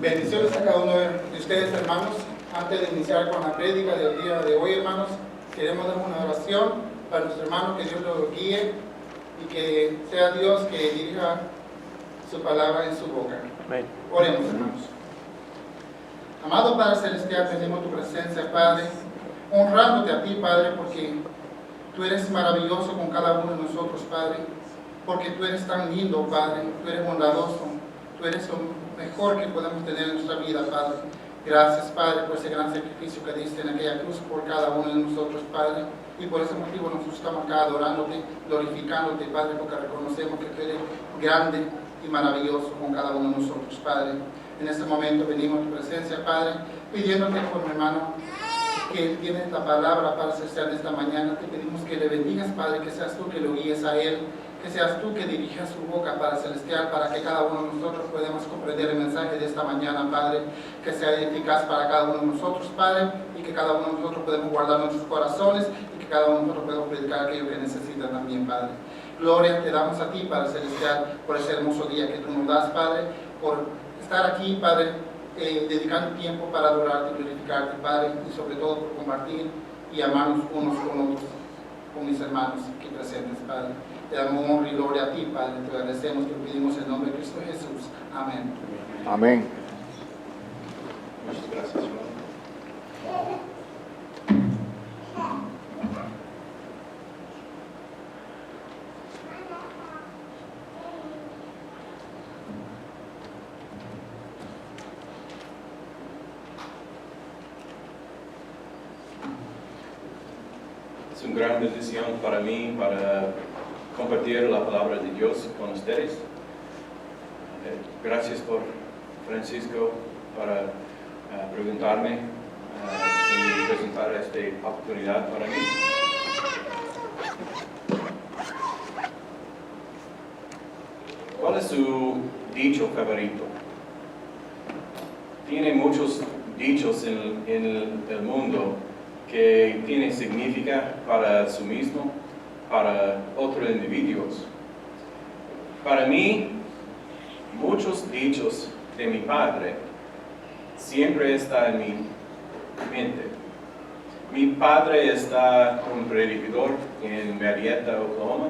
Bendiciones a cada uno de ustedes, hermanos. Antes de iniciar con la prédica del día de hoy, hermanos, queremos dar una oración para nuestro hermano, que Dios lo guíe y que sea Dios que dirija su palabra en su boca. Amén. Oremos, hermanos. Amado Padre Celestial, pedimos tu presencia, Padre, honrándote a ti, Padre, porque tú eres maravilloso con cada uno de nosotros, Padre, porque tú eres tan lindo, Padre, tú eres bondadoso, tú eres lo mejor que podemos tener en nuestra vida, Padre. Gracias, Padre, por ese gran sacrificio que diste en aquella cruz por cada uno de nosotros, Padre. Y por ese motivo nosotros estamos acá adorándote, glorificándote, Padre, porque reconocemos que tú eres grande y maravilloso con cada uno de nosotros, Padre. En este momento venimos a tu presencia, Padre, pidiéndote por mi hermano, que él tiene esta palabra para celestial esta mañana. Te pedimos que le bendigas, Padre, que seas tú que lo guíes a él, que seas tú que dirijas su boca, Padre Celestial, para que cada uno de nosotros podamos comprender el mensaje de esta mañana, Padre, que sea eficaz para cada uno de nosotros, Padre, y que cada uno de nosotros podamos guardar nuestros corazones y que cada uno de nosotros podamos predicar aquello que necesita también, Padre. Gloria te damos a ti, Padre Celestial, por ese hermoso día que tú nos das, Padre, por estar aquí, Padre, dedicando tiempo para adorarte y glorificarte, Padre, y sobre todo por compartir y amarnos unos con otros, con mis hermanos aquí presentes, Padre. Te damos honra y gloria a ti, Padre. Te agradecemos, te pedimos en el nombre de Cristo Jesús. Amén. Amén. Muchas gracias, hermano. Es una gran bendición para mí, para compartir la palabra de Dios con ustedes. Gracias por Francisco para preguntarme y presentar esta oportunidad para mí. ¿Cuál es su dicho favorito? Tiene muchos dichos en el mundo que tiene significado para sí mismo, para otros individuos. Para mí, muchos dichos de mi padre siempre están en mi mente. Mi padre está un predicador en Marietta, Oklahoma,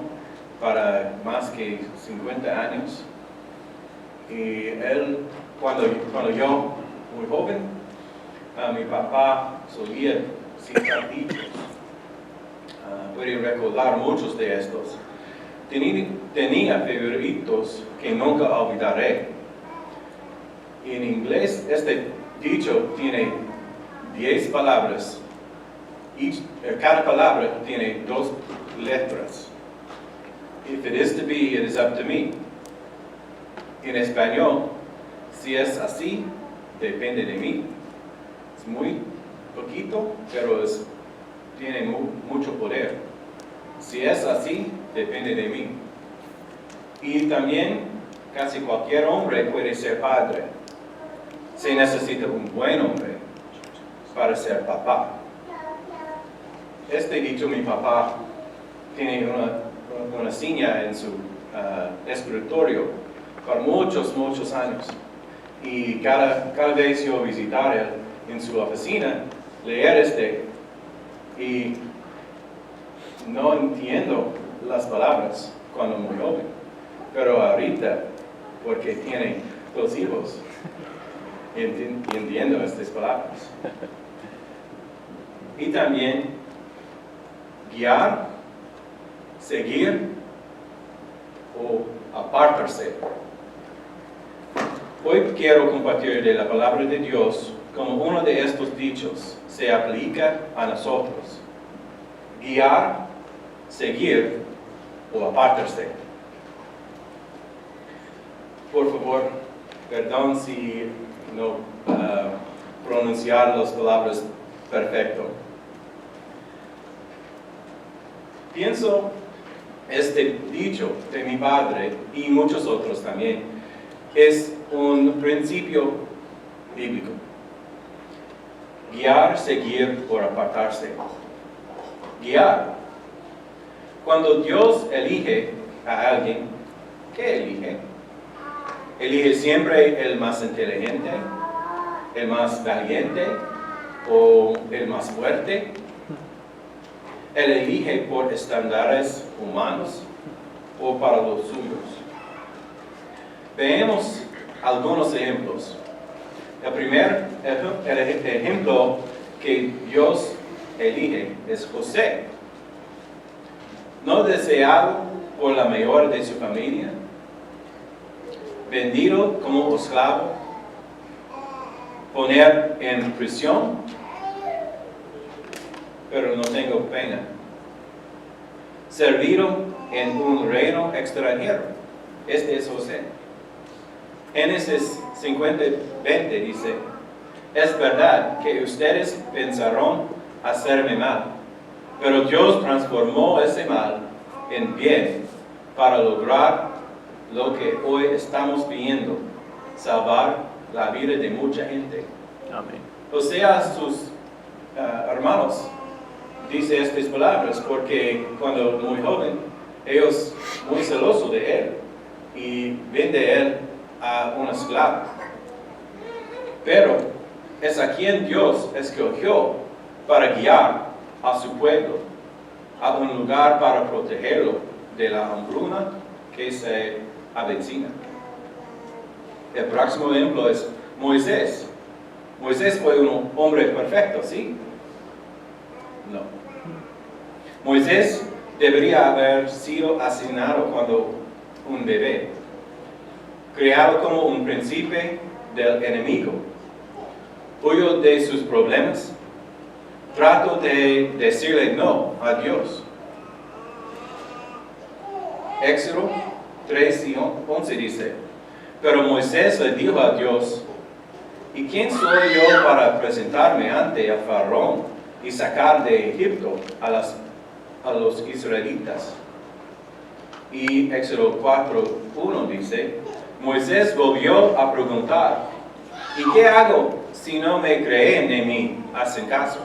para más que 50 años. Y él, cuando yo muy joven, mi papá solía citar dichos. Puedo recordar muchos de estos. Tenía favoritos que nunca olvidaré. En inglés, este dicho tiene 10 palabras. Cada palabra tiene 2 letras. If it is to be, it is up to me. En español, si es así, depende de mí. Es muy poquito, pero tiene mucho poder. Si es así, depende de mí. Y también, casi cualquier hombre puede ser padre. Se necesita un buen hombre para ser papá. Este dicho, mi papá tiene una silla en su escritorio por muchos años. Y cada vez yo visitar él en su oficina, leer y no entiendo las palabras cuando muy joven, pero ahorita, porque tiene 2 hijos, entiendo estas palabras. Y también guiar, seguir o apartarse. Hoy quiero compartir de la palabra de Dios como uno de estos dichos se aplica a nosotros. Guiar, seguir o apartarse. Por favor, perdón si no pronunciar las palabras perfecto. Pienso este dicho de mi padre y muchos otros también es un principio bíblico. Guiar, seguir o apartarse. Guiar. Cuando Dios elige a alguien, ¿qué elige? elige siempre el más inteligente, el más valiente o el más fuerte. Él elige por estándares humanos o para los suyos. Veamos algunos ejemplos. El primer ejemplo que Dios elige es José. No deseado por la mayor de su familia, vendido como esclavo, poner en prisión, pero no tengo pena. Servido en un reino extranjero. Este es José. Génesis 50:20 dice, es verdad que ustedes pensaron hacerme mal, pero Dios transformó ese mal en bien para lograr lo que hoy estamos viendo, salvar la vida de mucha gente. Amén. José a sus hermanos dice estas palabras porque cuando muy joven, ellos muy celosos de él y vende él a un esclavo. Pero es a quien Dios escogió para guiar a su pueblo a un lugar para protegerlo de la hambruna que se avecina. El próximo ejemplo es Moisés. Moisés fue un hombre perfecto, ¿sí? No. Moisés debería haber sido asesinado cuando un bebé, creado como un príncipe del enemigo. Huyo de sus problemas, trato de decirle no a Dios. Éxodo 3:11 dice, pero Moisés le dijo a Dios, ¿y quién soy yo para presentarme ante el faraón y sacar de Egipto a los israelitas? Y Éxodo 4:1 dice, Moisés volvió a preguntar, ¿y qué hago si no me creen en mí, hacen caso?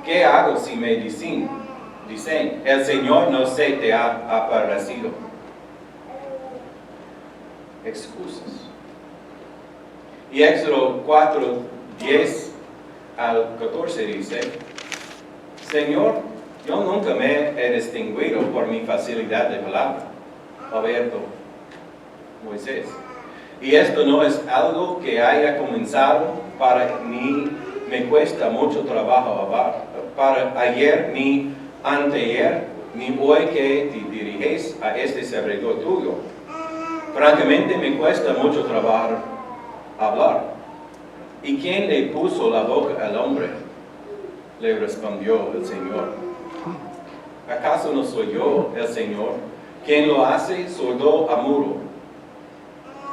¿Qué hago si me dicen, el Señor no se te ha aparecido? Excusas. Y Éxodo 4:10 al 14 dice, Señor, yo nunca me he distinguido por mi facilidad de palabra. Abierto, Moisés. Y esto no es algo que haya comenzado para mí, me cuesta mucho trabajo para ayer ni anteayer, ni hoy que te diriges a este servidor tuyo. Francamente me cuesta mucho trabajo hablar. ¿Y quién le puso la boca al hombre? Le respondió el Señor. ¿Acaso no soy yo el Señor, quien lo hace sordo a mudo?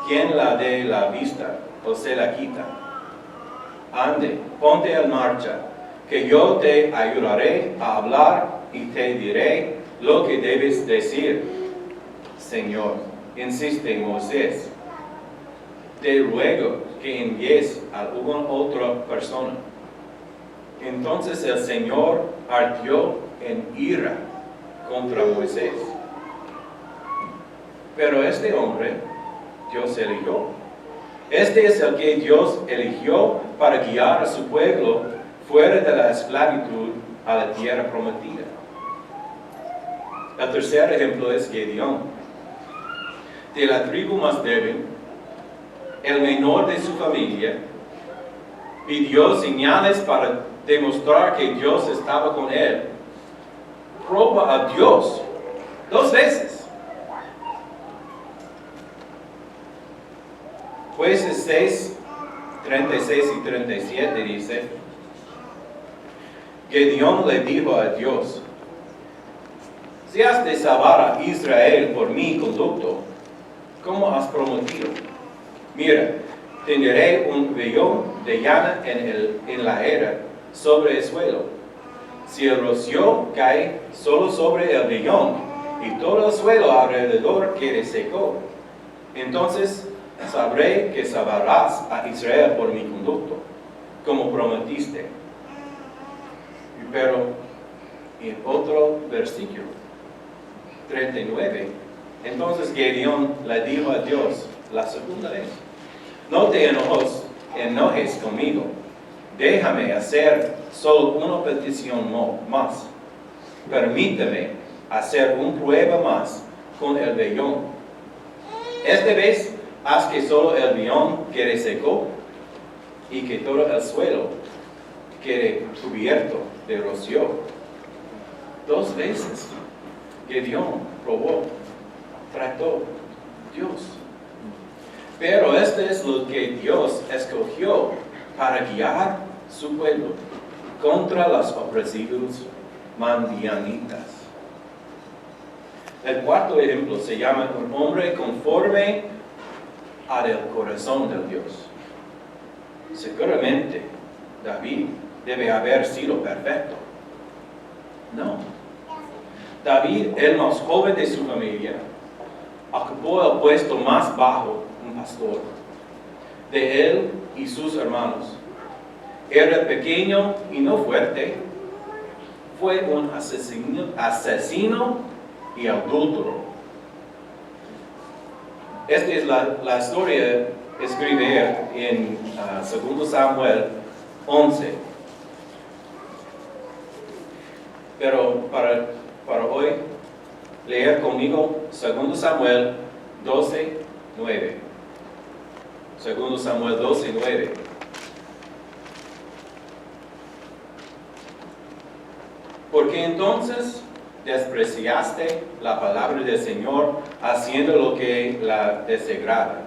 ¿Quién la dé la vista o se la quita? Ande, ponte en marcha, que yo te ayudaré a hablar y te diré lo que debes decir. Señor, insiste Moisés, te ruego que envíes a alguna otra persona. Entonces el Señor ardió en ira contra Moisés. Pero este hombre Dios eligió. Este es el que Dios eligió para guiar a su pueblo fuera de la esclavitud a la tierra prometida. El tercer ejemplo es Gedeón. De la tribu más débil, el menor de su familia, pidió señales para demostrar que Dios estaba con él. Proba a Dios 2 veces. Jueces 6:36 y 37 dice, Gedeón le dijo a Dios, si has de salvar a Israel por mi conducto, como has prometido, mira, tendré un vellón de llana en la era sobre el suelo. Si el rocío cae solo sobre el vellón y todo el suelo alrededor quede seco, entonces sabré que salvarás a Israel por mi conducto, como prometiste. Pero en otro versículo, 39, entonces Gedeón le dijo a Dios, la segunda vez. No te enojes conmigo. Déjame hacer solo una petición más. Permíteme hacer una prueba más con el vellón. Esta vez haz que solo el vellón quede seco y que todo el suelo quede cubierto de rocío. 2 veces Gedeón probó, trató Dios. Pero esto es lo que Dios escogió para guiar su pueblo contra los opresivos madianitas. El cuarto ejemplo se llama un hombre conforme al corazón de Dios. Seguramente David debe haber sido perfecto. No. David, el más joven de su familia, ocupó el puesto más bajo, un pastor, de él y sus hermanos. Era pequeño y no fuerte. Fue un asesino y adúltero. Esta es la historia escrita en 2 Samuel 11. Pero para hoy, leer conmigo 2 Samuel 12, 9. 2 Samuel 12, 9. Porque entonces despreciaste la palabra del Señor, haciendo lo que la desagrada.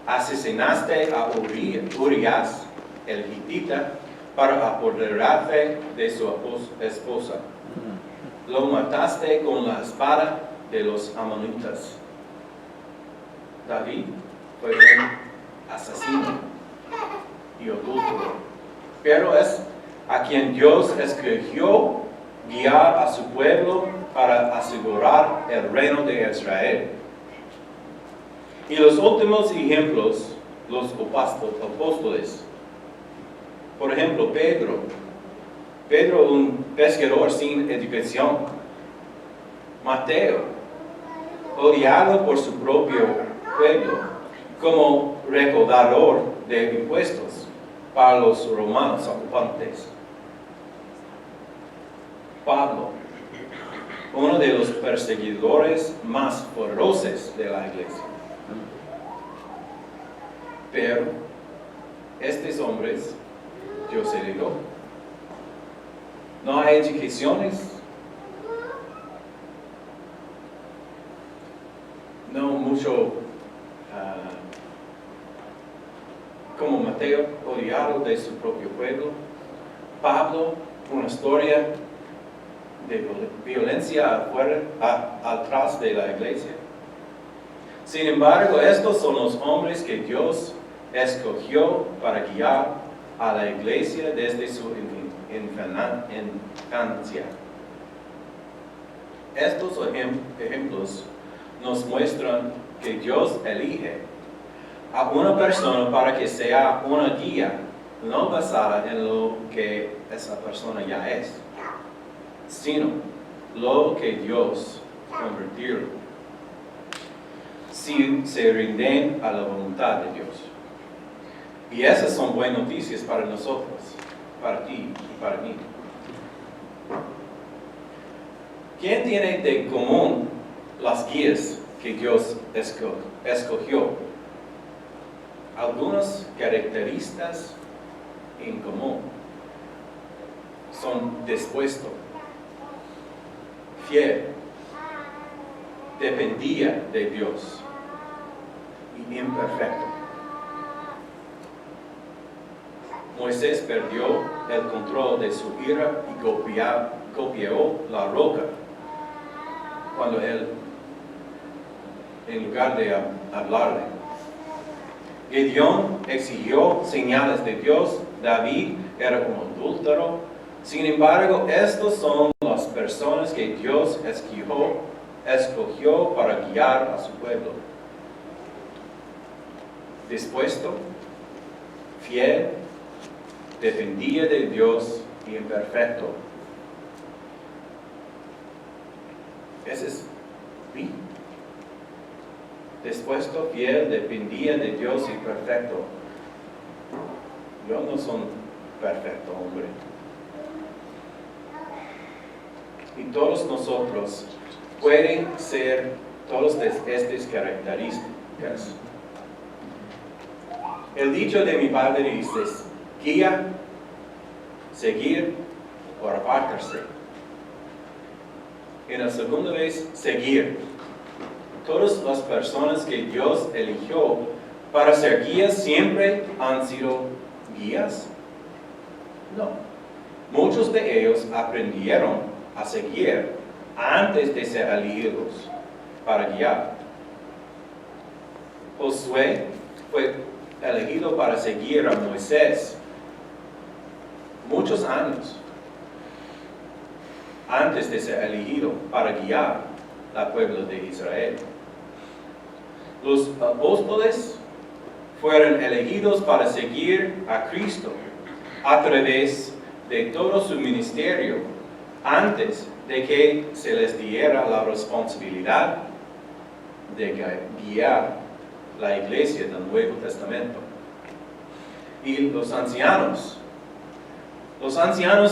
Asesinaste a Urías, el hitita, para apoderarte de su esposa. Lo mataste con la espada de los amonitas. David fue un asesino y adúltero, pero es a quien Dios escogió guiar a su pueblo para asegurar el reino de Israel. Y los últimos ejemplos, los apóstoles. Por ejemplo, Pedro, un pescador sin educación. Mateo, odiado por su propio pueblo, como recaudador de impuestos para los romanos ocupantes. Pablo, uno de los perseguidores más feroces de la iglesia. Pero estos hombres Dios eligió. No hay educaciones, no mucho como Mateo, odiado de su propio pueblo. Pablo, una historia de violencia atrás de la iglesia. Sin embargo, estos son los hombres que Dios escogió para guiar a la iglesia desde su infancia. Estos ejemplos nos muestran que Dios elige a una persona para que sea una guía, no basada en lo que esa persona ya es, sino lo que Dios convirtió, si se rinden a la voluntad de Dios. Y esas son buenas noticias para nosotros, para ti y para mí. ¿Quién tiene de común las guías que Dios escogió? Algunas características en común son dispuesto, fiel, dependía de Dios y imperfecto. Moisés perdió el control de su ira y golpeó la roca cuando él, en lugar de hablarle. Gedeón exigió señales de Dios. David era un adúltero. Sin embargo, estos son las personas que Dios escogió para guiar a su pueblo. Dispuesto, fiel, dependía de Dios y imperfecto. Ese es mí. dispuesto, fiel, dependía de Dios y perfecto. Yo no soy perfecto, hombre. Y todos nosotros pueden ser todas estas características. El dicho de mi padre dice, guía, seguir o apartarse. En la segunda vez, seguir. Todas las personas que Dios eligió para ser guías siempre han sido guías. No. Muchos de ellos aprendieron a seguir antes de ser elegidos para guiar. Josué fue elegido para seguir a Moisés muchos años antes de ser elegido para guiar al pueblo de Israel. Los apóstoles fueron elegidos para seguir a Cristo a través de todo su ministerio antes de que se les diera la responsabilidad de guiar la iglesia del Nuevo Testamento. Y los ancianos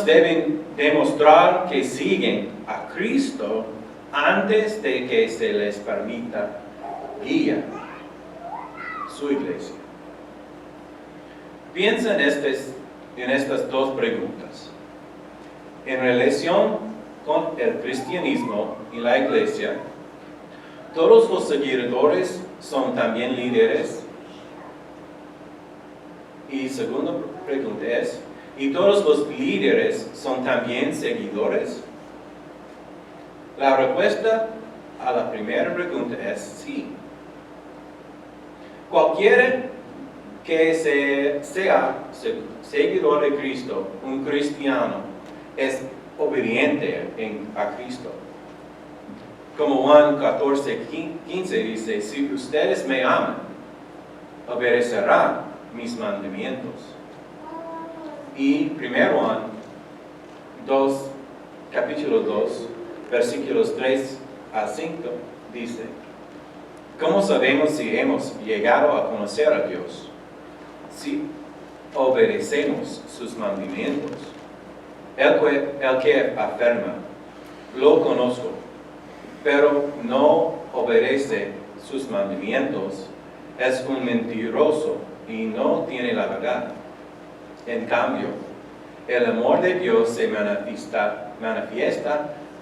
deben demostrar que siguen a Cristo antes de que se les permita guiar su iglesia. Piensa en estas dos preguntas. En relación con el cristianismo y la iglesia, ¿todos los seguidores son también líderes? Y segunda pregunta es, ¿y todos los líderes son también seguidores? La respuesta a la primera pregunta es sí. Cualquiera que sea seguidor de Cristo, un cristiano, es obediente a Cristo. Como Juan 14:15 dice, si ustedes me aman, obedecerán mis mandamientos. Y 1 Juan capítulo 2, versículos 3 a 5 dice, ¿cómo sabemos si hemos llegado a conocer a Dios? Si obedecemos sus mandamientos. El que afirma, lo conozco, pero no obedece sus mandamientos, es un mentiroso y no tiene la verdad. En cambio, el amor de Dios se manifiesta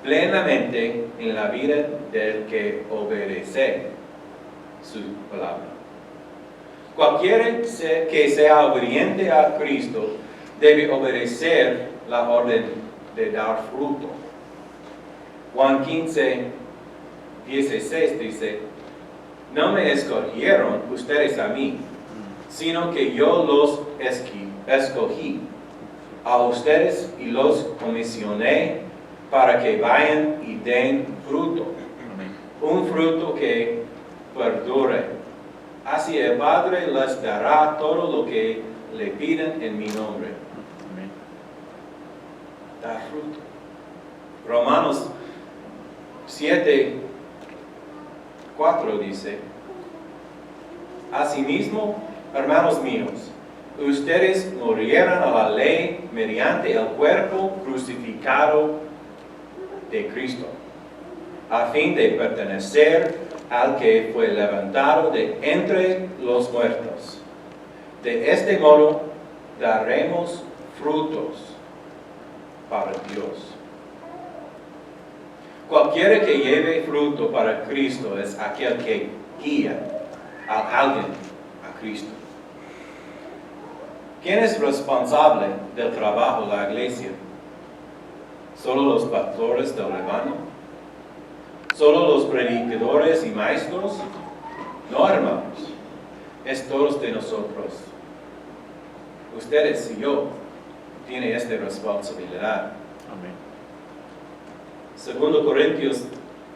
plenamente en la vida del que obedece su palabra. Cualquiera que sea obediente a Cristo debe obedecer la orden de dar fruto. Juan 15:16 dice, no me escogieron ustedes a mí, sino que yo los escogí a ustedes y los comisioné para que vayan y den fruto. Un fruto que perdure. Así el Padre les dará todo lo que le piden en mi nombre. Da fruto. Romanos 7:4 dice, asimismo, hermanos míos, ustedes murieron a la ley mediante el cuerpo crucificado de Cristo, a fin de pertenecer al que fue levantado de entre los muertos. De este modo daremos frutos para Dios. Cualquiera que lleve fruto para Cristo es aquel que guía a alguien a Cristo. ¿Quién es responsable del trabajo de la iglesia? ¿Solo los pastores del rebaño? ¿Solo los predicadores y maestros? No, hermanos, es todos de nosotros. Ustedes y yo tienen esta responsabilidad. Amén. 2 Corintios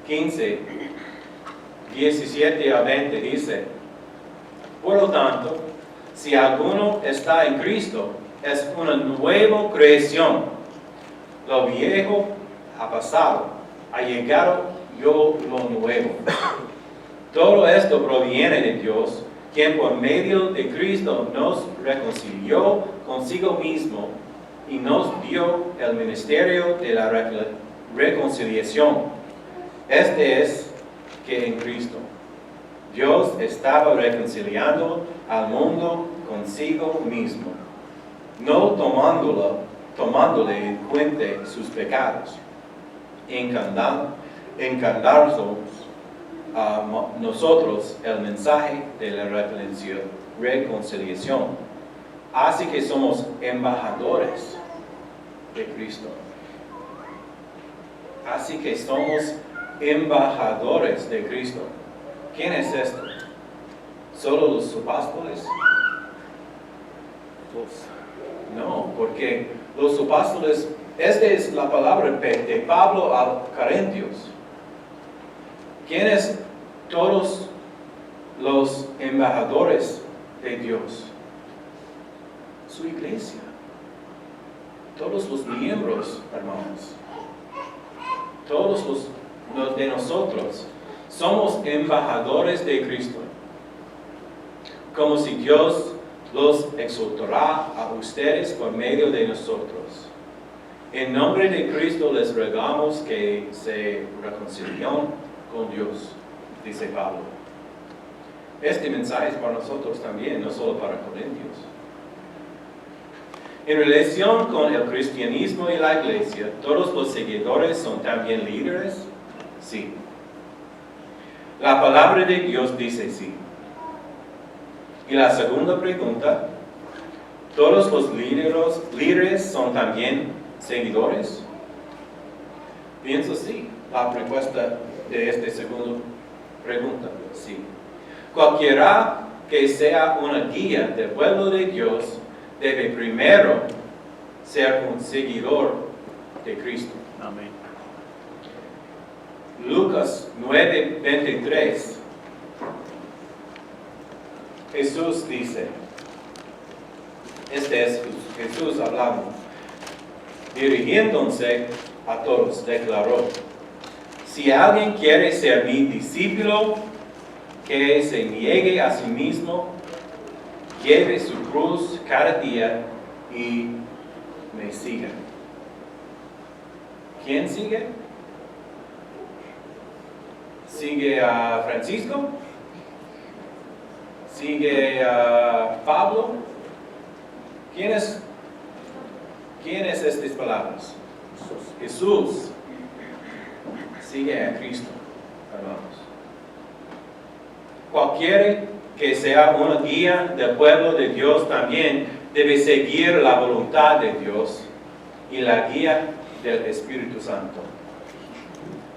15:17-20 dice, por lo tanto, si alguno está en Cristo, es una nueva creación. Lo viejo ha pasado, ha llegado lo nuevo. Todo esto proviene de Dios, quien por medio de Cristo nos reconcilió consigo mismo y nos dio el ministerio de la reconciliación. Este es que en Cristo Dios estaba reconciliando al mundo consigo mismo, no tomándole en cuenta sus pecados, encargándonos a nosotros el mensaje de la reconciliación. Así que somos embajadores de Cristo. Así que somos embajadores de Cristo. ¿Quién es esto? ¿Solo los apóstoles? No, porque los apóstoles, esta es la palabra de Pablo a Corintios. ¿Quiénes todos los embajadores de Dios? Su iglesia. Todos los miembros, hermanos. Todos los de nosotros somos embajadores de Cristo. Como si Dios los exaltará a ustedes por medio de nosotros. En nombre de Cristo les rogamos que se reconcilien con Dios, dice Pablo. Este mensaje es para nosotros también, no solo para Corintios. En relación con el cristianismo y la iglesia, ¿todos los seguidores son también líderes? Sí. La palabra de Dios dice sí. Y la segunda pregunta, ¿todos los líderes son también seguidores? Pienso sí. La respuesta de esta segunda pregunta, sí. Cualquiera que sea una guía del pueblo de Dios debe primero ser un seguidor de Cristo. Amén. Lucas 9:23. Jesús dice, este es Jesús hablando, dirigiéndose a todos, declaró: si alguien quiere ser mi discípulo, que se niegue a sí mismo, lleve su cruz cada día y me siga. ¿Quién sigue? ¿Sigue a Francisco? ¿Sigue a Pablo? ¿Quién es estas palabras? Jesús. Sigue a Cristo, hermanos. Cualquiera que sea una guía del pueblo de Dios también debe seguir la voluntad de Dios y la guía del Espíritu Santo.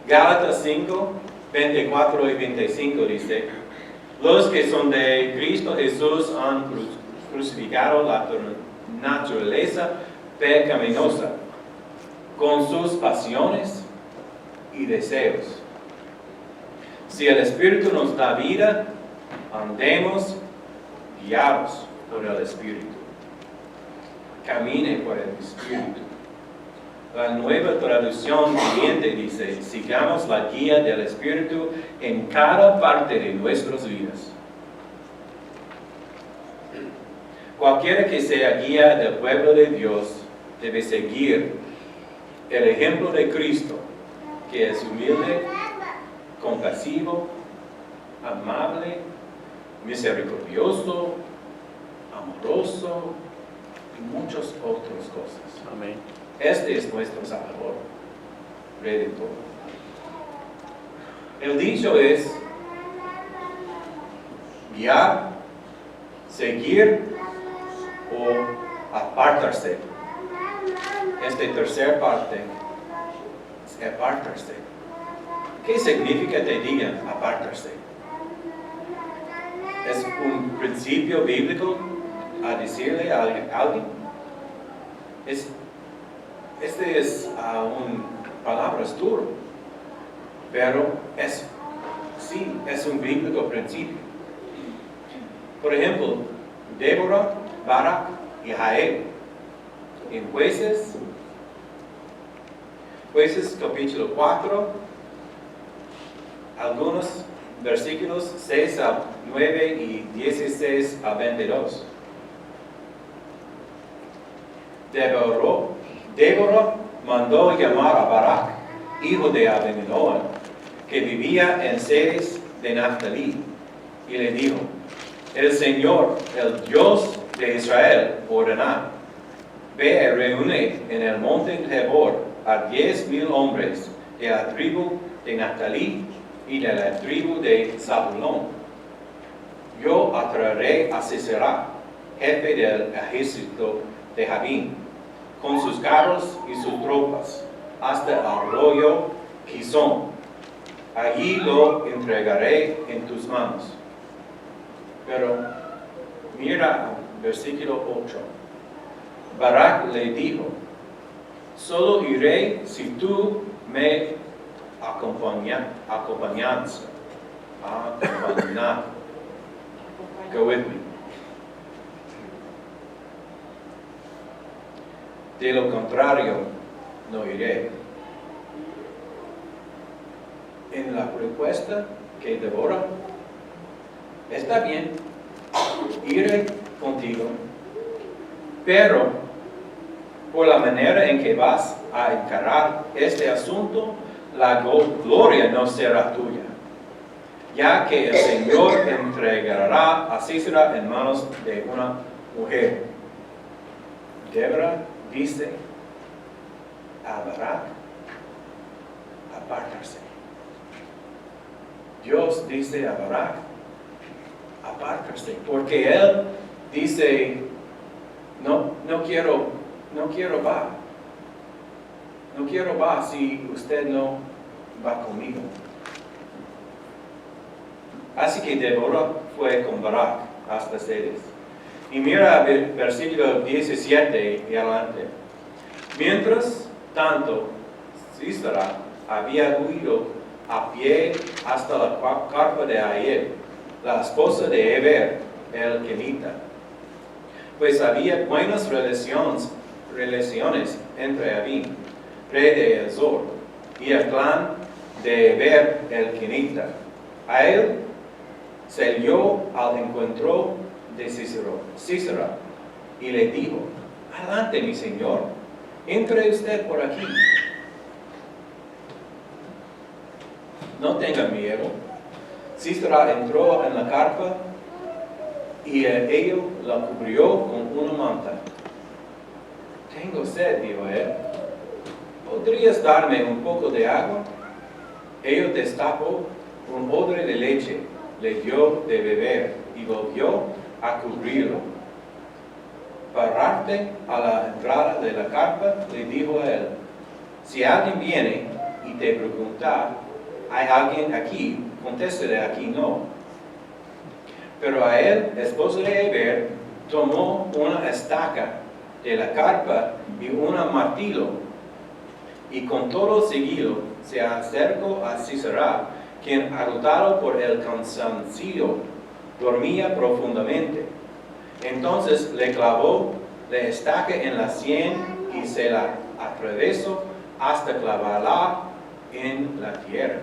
Gálatas 5:24 y 25 dice: los que son de Cristo Jesús han crucificado la naturaleza pecaminosa con sus pasiones y deseos. Si el Espíritu nos da vida, andemos guiados por el Espíritu. Camine por el Espíritu. La Nueva Traducción Viviente dice: sigamos la guía del Espíritu en cada parte de nuestras vidas. Cualquiera que sea guía del pueblo de Dios debe seguir el ejemplo de Cristo, que es humilde, compasivo, amable, misericordioso, amoroso y muchas otras cosas. Amén. Este es nuestro Salvador, Redentor. El dicho es guiar, seguir o apartarse. Esta tercera parte es apartarse. ¿Qué significa que digan apartarse? ¿Es un principio bíblico a decirle a alguien? Este es palabras duro, pero es un bíblico principio. Por ejemplo, Débora, Barak y Jael, en Jueces capítulo 4, algunos versículos 6 al 9 y 16 al 22. Débora mandó llamar a Barak, hijo de Abinoam, que vivía en Ceres de Naftali, y le dijo: el Señor, el Dios de Israel, ordena: ve y reúne en el monte Tabor a 10,000 hombres de la tribu de Naftali y de la tribu de Zabulón. Yo atraeré a Sisera, jefe del ejército de Jabín, con sus carros y sus tropas, hasta el arroyo Quizón. Allí lo entregaré en tus manos. Pero mira versículo 8. Barak le dijo: solo iré si tú me acompañas. Go with me. De lo contrario, no iré. En la respuesta que Débora: está bien, iré contigo, pero por la manera en que vas a encarar este asunto, la gloria no será tuya, ya que el Señor entregará a Sisera en manos de una mujer. Débora dice a Barak apartarse. Dios dice a Barak apartarse, porque él dice: no quiero va si usted no va conmigo. Así que Débora fue con Barak hasta Ceres. Y mira el versículo 17 y adelante. Mientras tanto, Sisera había huido a pie hasta la carpa de Jael, la esposa de Heber, el kenita, pues había buenas relaciones entre Abin, rey de Azor, y el clan de Heber, el kenita. A él salió al encuentro de Sisera y le dijo: adelante, mi señor, entre usted por aquí. No tenga miedo. Sisera entró en la carpa y ella la cubrió con una manta. Tengo sed, dijo él. ¿Podrías darme un poco de agua? Ella destapó un odre de leche, le dio de beber y volvió a cubrirlo. Pararte a la entrada de la carpa, le dijo a él: si alguien viene y te pregunta: ¿hay alguien aquí?, contéstale: aquí no. Pero a él, esposo de Heber, tomó una estaca de la carpa y un martillo, y con todo sigilo se acercó a Sisera, quien, agotado por el cansancio, dormía profundamente. Entonces le clavó la estaca en la sien y se la atravesó hasta clavarla en la tierra.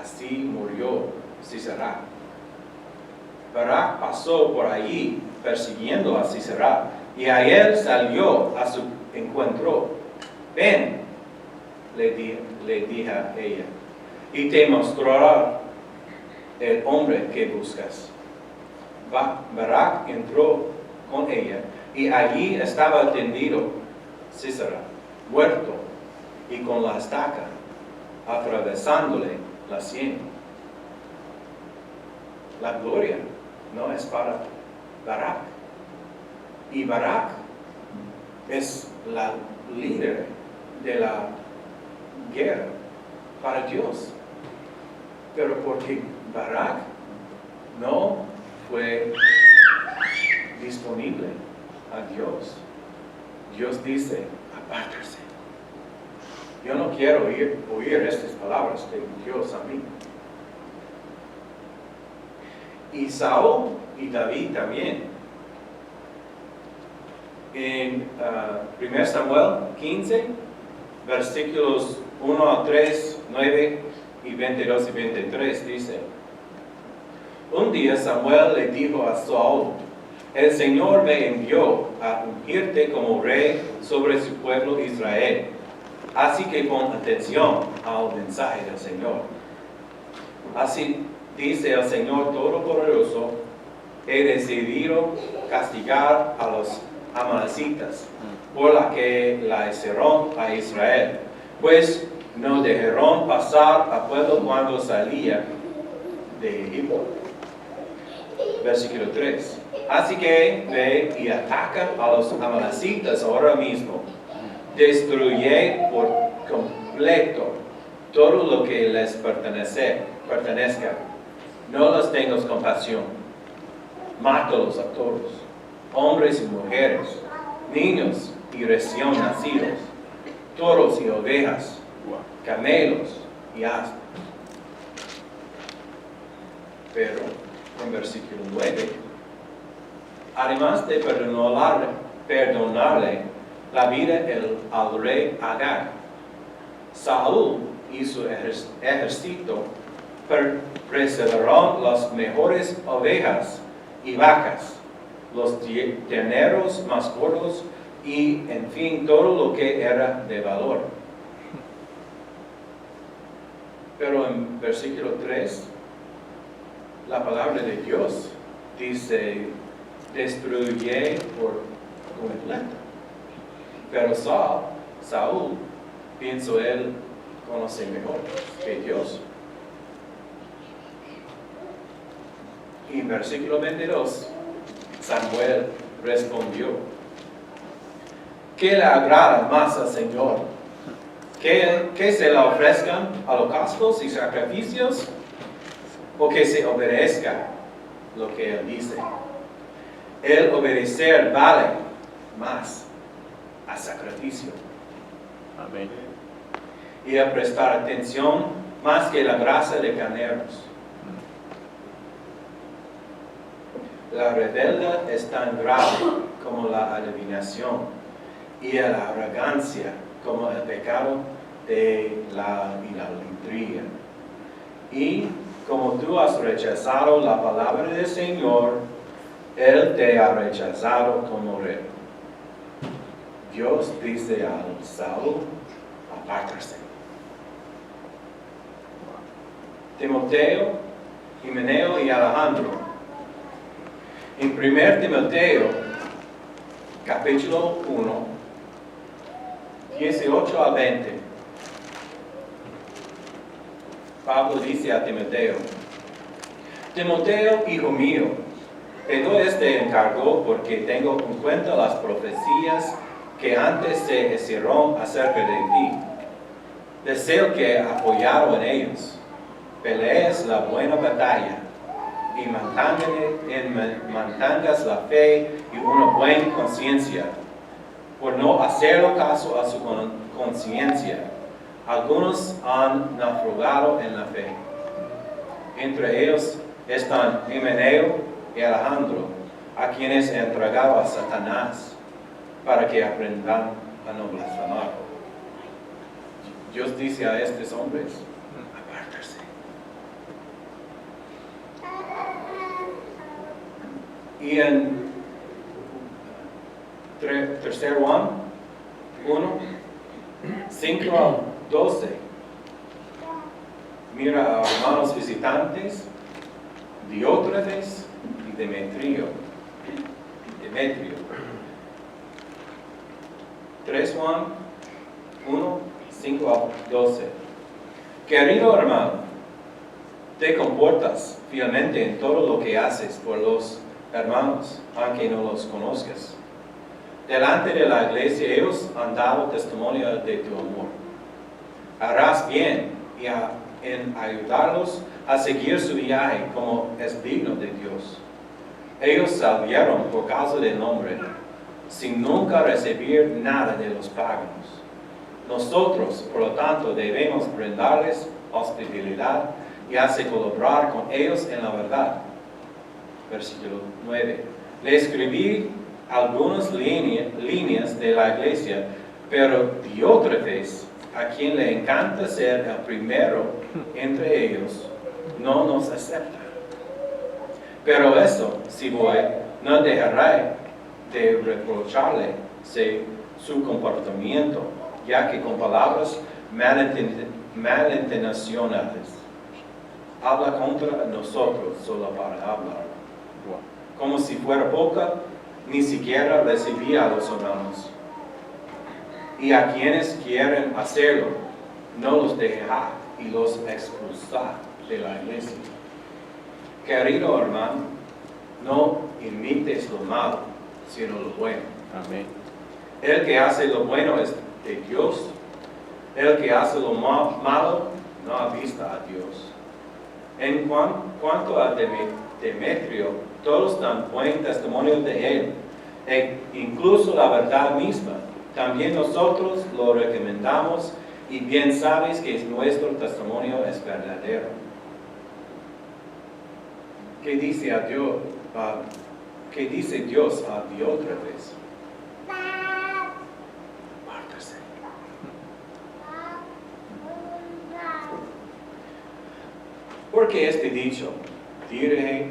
Así murió Sisera. Barak pasó por allí persiguiendo a Sisera, y a él salió a su encuentro. Ven, le dije a ella, y te mostrará el hombre que buscas. Barak entró con ella, y allí estaba tendido Sisera, muerto, y con la estaca atravesándole la sien. La gloria no es para Barak, y Barak es la líder de la guerra para Dios. Pero porque Barak no fue disponible a Dios, Dios dice: apártese. Yo no quiero oír estas palabras de Dios a mí. Y Saúl y David también. En 1 Samuel 15, versículos 1 a 3, 9 y 22 y 23 dice: Un día Samuel le dijo a Saúl: El Señor me envió a ungirte como rey sobre su pueblo Israel. Así que pon atención al mensaje del Señor. Así dice el Señor Todopoderoso: He decidido castigar a los amalecitas por la que la hicieron a Israel, pues no dejaron pasar a pueblo cuando salía de Egipto. Versículo 3. Así que ve y ataca a los amalecitas ahora mismo. Destruye por completo todo lo que les pertenezca. No les tengas compasión. Mátalos a todos, hombres y mujeres, niños y recién nacidos, toros y ovejas, camelos y asnos. Pero en versículo 9, además de perdonarle la vida al rey Agag, Saúl y su ejército preservaron las mejores ovejas y vacas, los terneros más gordos y, en fin, todo lo que era de valor. Pero en versículo 3, la palabra de Dios dice: destruye por completo. Pero Saúl, pienso él, conoce mejor que Dios. Y en versículo 22, Samuel respondió: ¿qué le agrada más al Señor? ¿Que se le ofrezcan holocaustos y sacrificios? ¿O que se obedezca lo que Él dice? El obedecer vale más a sacrificio. Amén. Y a prestar atención más que la grasa de carneros. La rebelde es tan grave como la adivinación, y la arrogancia como el pecado de la idolatría. Y como tú has rechazado la palabra del Señor, Él te ha rechazado como rey. Dios dice a Saúl: apártase. Timoteo, Himeneo y Alejandro. En 1 Timoteo, capítulo 1, 18 a 20, Pablo dice a Timoteo: Timoteo, hijo mío, te doy este encargo porque tengo en cuenta las profecías que antes se hicieron acerca de ti. Deseo que, apoyado en ellos, pelees la buena batalla y mantengas la fe y una buena conciencia. Por no hacer caso a su conciencia, algunos han naufragado en la fe. Entre ellos están Himeneo y Alejandro, a quienes he entregado a Satanás, para que aprendan a no blasfemar. Dios dice a estos hombres: apártense. Y en 3 Juan 1, 5 al 12, mira a hermanos visitantes, Diótrefes y Demetrio. 3 Juan 1, 5 al 12. Querido hermano, te comportas fielmente en todo lo que haces por los hermanos, aunque no los conozcas. Delante de la iglesia ellos han dado testimonio de tu amor. Harás bien en ayudarlos a seguir su viaje como es digno de Dios. Ellos salieron por causa del nombre, sin nunca recibir nada de los paganos. Nosotros, por lo tanto, debemos brindarles hospitalidad y hacer colaborar con ellos en la verdad. Versículo 9. Le escribí algunas líneas de la iglesia, pero Diótrefes, a quien le encanta ser el primero entre ellos no nos acepta. Pero eso, si voy, no dejaré de reprocharle su comportamiento, ya que con palabras malintencionadas habla contra nosotros solo para hablar. Como si fuera poca, ni siquiera recibía a los hermanos. Y a quienes quieren hacerlo, no los deja y los expulsa de la iglesia. Querido hermano, no imites lo malo, sino lo bueno. Amén. El que hace lo bueno es de Dios. El que hace lo malo no ha visto a Dios. En cuanto a Demetrio, todos dan buen testimonio de él, e incluso la verdad misma. También nosotros lo recomendamos y bien sabes que nuestro testimonio es verdadero. ¿Qué dice Dios a Diótrefes? Apártase. Porque este dicho, dirige,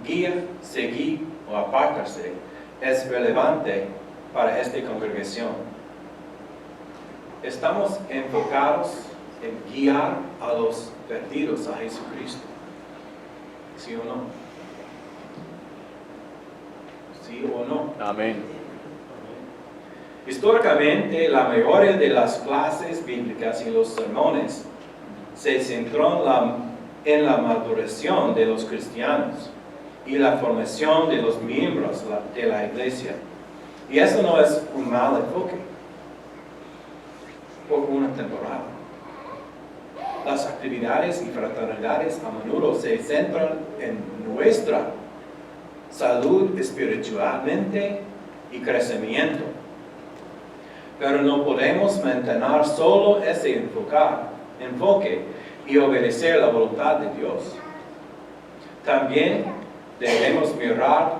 guía, seguir o apartarse, es relevante para esta congregación. Estamos enfocados en guiar a los perdidos a Jesucristo. ¿Sí o no? ¿Sí o no? Amén. Históricamente, la mayoría de las clases bíblicas y los sermones se centró en la maduración de los cristianos y la formación de los miembros de la iglesia. Y eso no es un mal enfoque por una temporada. Las actividades y fraternidades a menudo se centran en nuestra salud espiritualmente y crecimiento. Pero no podemos mantener solo ese enfoque y obedecer la voluntad de Dios. También debemos mirar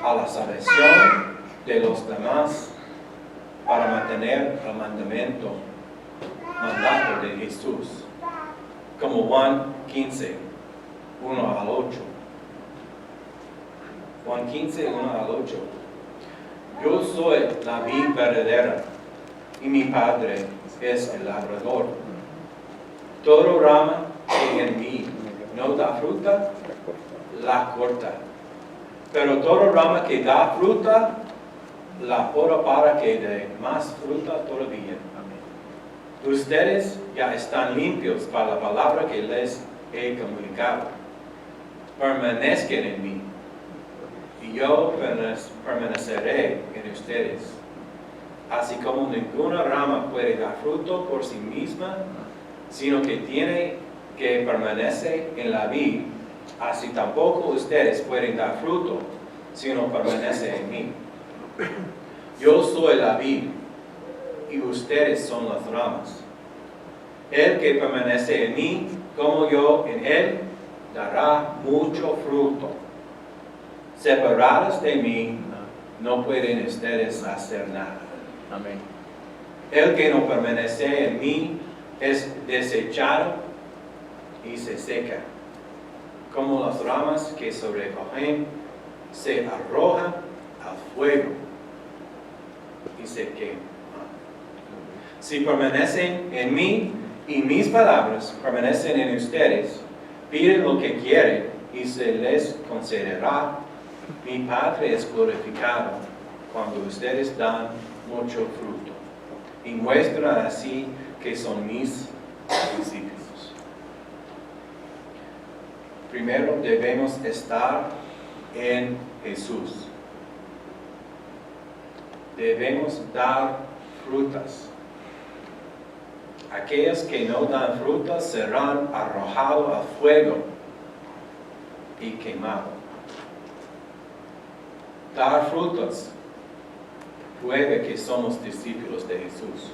a la salvación de los demás para mantener el mandato de Jesús, como Juan 15, 1 al 8. Juan 15, 1 al 8. Yo soy la vid verdadera y mi Padre es el labrador. Todo rama que en mí no da fruta, la corta. Pero toda rama que da fruta, la poda para que dé más fruta todavía. Ustedes ya están limpios para la palabra que les he comunicado. Permanezcan en mí, y yo permaneceré en ustedes. Así como ninguna rama puede dar fruto por sí misma, sino que tiene que permanecer en la vid, así tampoco ustedes pueden dar fruto, sino permanecen en mí. Yo soy la vid, y ustedes son las ramas. El que permanece en mí, como yo en él, dará mucho fruto. Separados de mí, no pueden ustedes hacer nada. Amén. El que no permanece en mí es desechado y se seca, como las ramas que sobrecogen, se arrojan al fuego y se queman. Si permanecen en mí y mis palabras permanecen en ustedes, piden lo que quieren y se les concederá. Mi Padre es glorificado cuando ustedes dan mucho fruto y muestran así que son mis discípulos. Primero debemos estar en Jesús. Debemos dar frutas. Aquellos que no dan frutas serán arrojados al fuego y quemados. Dar frutas prueba que somos discípulos de Jesús.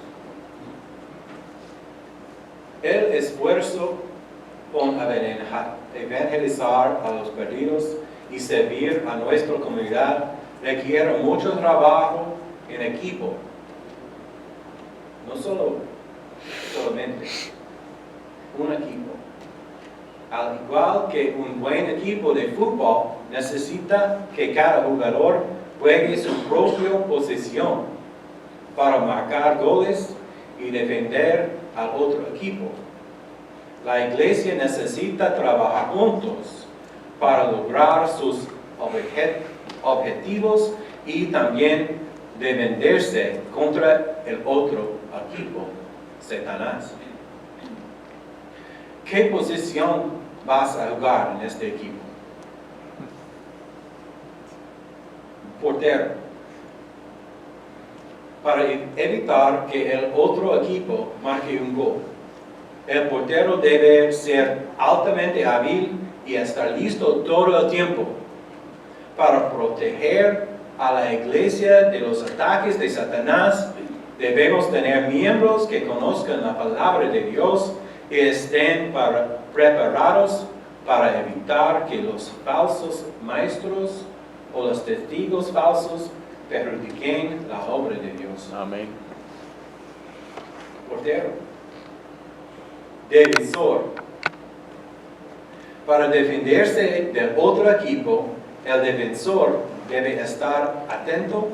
El esfuerzo por evangelizar a los perdidos y servir a nuestra comunidad requiere mucho trabajo en equipo. No solamente un equipo. Al igual que un buen equipo de fútbol necesita que cada jugador juegue su propia posición para marcar goles y defender al otro equipo. La iglesia necesita trabajar juntos para lograr sus objetivos y también defenderse contra el otro equipo, Satanás. ¿Qué posición vas a jugar en este equipo? Portero. Para evitar que el otro equipo marque un gol, el portero debe ser altamente hábil y estar listo todo el tiempo para proteger a la iglesia de los ataques de Satanás. Debemos tener miembros que conozcan la palabra de Dios y estén preparados para evitar que los falsos maestros o los testigos falsos perjudiquen la obra de Dios. Amén. Portero. Defensor. Para defenderse del otro equipo, el defensor debe estar atento,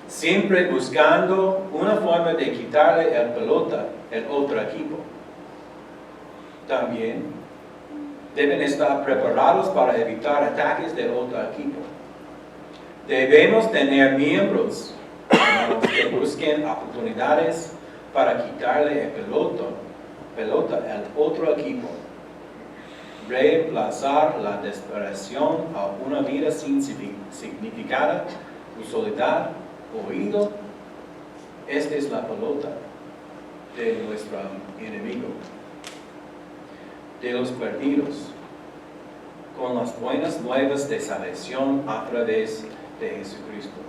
siempre buscando una forma de quitarle la pelota al otro equipo. También deben estar preparados para evitar ataques del otro equipo. Debemos tener miembros que busquen oportunidades para quitarle la pelota al otro equipo. Reemplazar la desesperación a una vida sin significado o soledad o oído. Esta es la pelota de nuestro enemigo, de los perdidos, con las buenas nuevas de salvación a través de Jesucristo.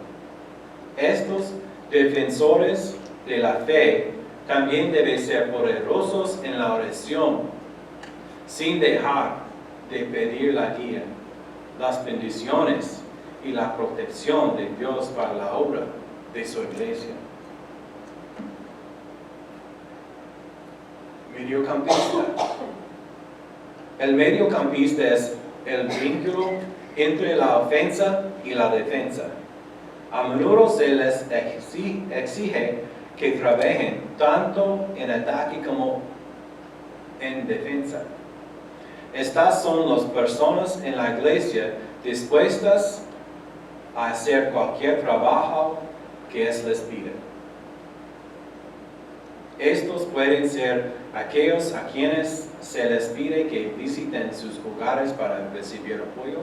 Estos defensores de la fe también deben ser poderosos en la oración, sin dejar de pedir la guía, las bendiciones y la protección de Dios para la obra de su iglesia. Mediocampista. El mediocampista es el vínculo entre la ofensa y la defensa. A menudo se les exige que trabajen tanto en ataque como en defensa. Estas son las personas en la iglesia dispuestas a hacer cualquier trabajo que les pida. Estos pueden ser aquellos a quienes se les pide que visiten sus hogares para recibir apoyo,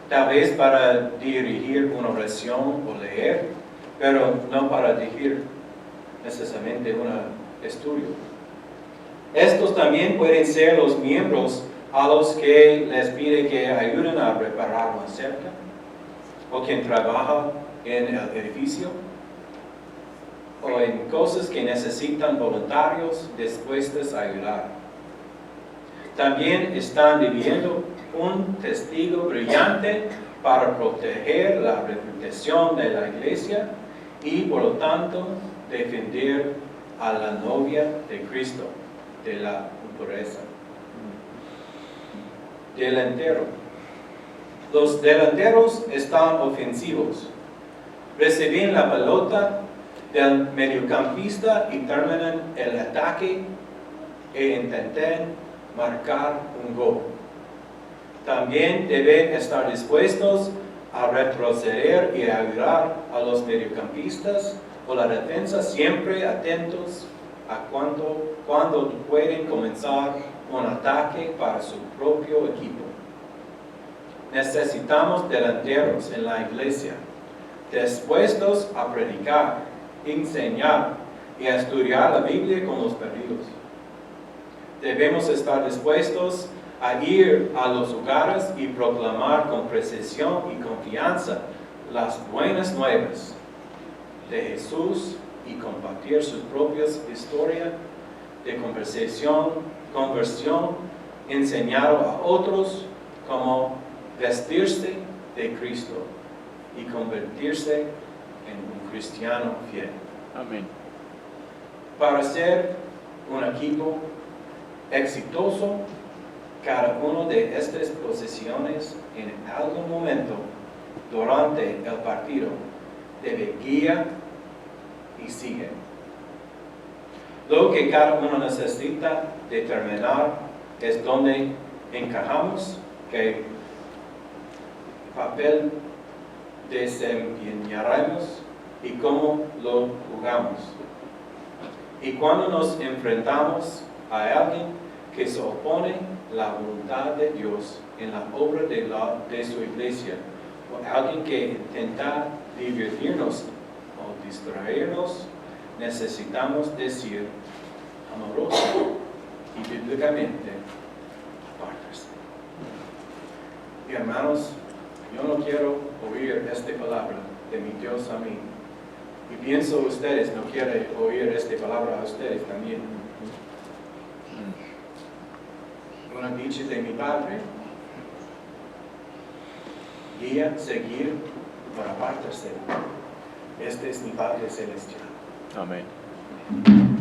tal vez para dirigir una oración o leer, pero no para dirigir necesariamente un estudio. Estos también pueden ser los miembros a los que les pide que ayuden a reparar una cerca, o quien trabaja en el edificio, o en cosas que necesitan voluntarios dispuestos a ayudar. También están viviendo un testigo brillante para proteger la reputación de la iglesia y, por lo tanto, defender a la novia de Cristo de la impureza. Delantero. Los delanteros están ofensivos. Reciben la pelota del mediocampista y terminan el ataque e intentan marcar un gol. También deben estar dispuestos a retroceder y ayudar a los mediocampistas o la defensa, siempre atentos a cuando pueden comenzar un ataque para su propio equipo. Necesitamos delanteros en la iglesia, dispuestos a predicar, enseñar y a estudiar la Biblia con los perdidos. Debemos estar dispuestos a ir a los hogares y proclamar con precisión y confianza las buenas nuevas de Jesús y compartir sus propias historias de conversión, enseñando a otros cómo vestirse de Cristo y convertirse en un cristiano fiel. Amén. Para ser un equipo exitoso, cada uno de estas posiciones en algún momento durante el partido debe guiar y sigue. Lo que cada uno necesita determinar es dónde encajamos, qué papel desempeñaremos y cómo lo jugamos. Y cuando nos enfrentamos a alguien que se opone a la voluntad de Dios en la obra de su iglesia, o alguien que intenta divertirnos o distraernos, necesitamos decir amoroso y bíblicamente apártese. Y hermanos, yo no quiero oír esta palabra de mi Dios a mí. Y pienso ustedes no quieren oír esta palabra a ustedes también. Una dicha de mi Padre: guía, seguir, por apártese. Este es mi Padre Celestial. Amén.